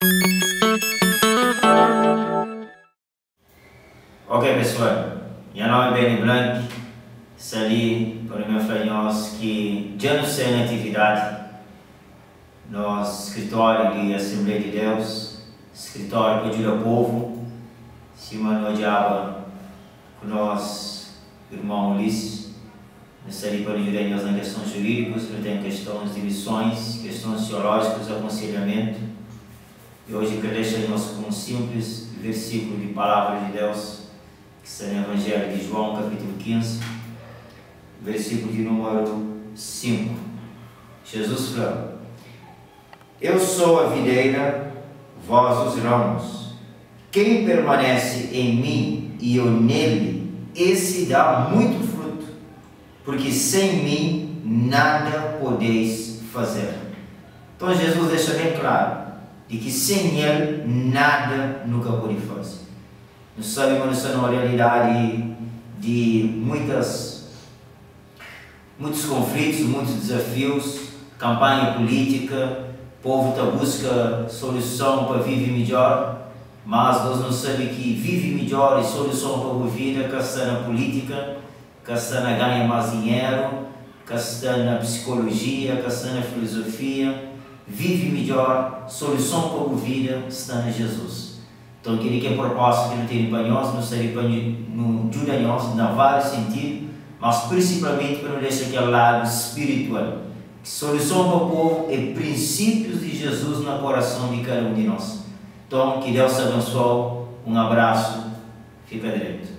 Ok pessoal, meu nome é Benny Blanc, sali para o meu nós que já não sei na atividade no escritório de Assembleia de Deus, escritório que ajuda o povo, cima no diabo com nós, irmão Ulisses, nós sali para ajudar nós em questões jurídicas, não tem questões de missões, questões teológicas, aconselhamento, e hoje quero deixar nós com um simples versículo de palavra de Deus, que está no Evangelho de João, capítulo 15, versículo de número 5. Jesus falou: Eu sou a videira, vós os ramos. Quem permanece em mim e eu nele, esse dá muito fruto, porque sem mim nada podeis fazer. Então Jesus deixa bem claro de que sem ele nada nunca pode fazer. Nós sabemos que nós uma realidade de muitos conflitos, muitos desafios, campanha política, o povo está busca solução para viver melhor, mas nós não sabemos que vive melhor e solução para a vida que está na política, que está na ganhar mais dinheiro, que está na psicologia, que está na filosofia. Vive melhor, solução para a vida está na Jesus. Então, aquele que é propósito que não tem para nós, não serve para não ajuda nós, em vários sentidos, mas principalmente para não deixar aquele lado espiritual. Solução para o povo é princípios de Jesus no coração de cada um de nós. Então, que Deus te abençoe, um abraço, fica direito.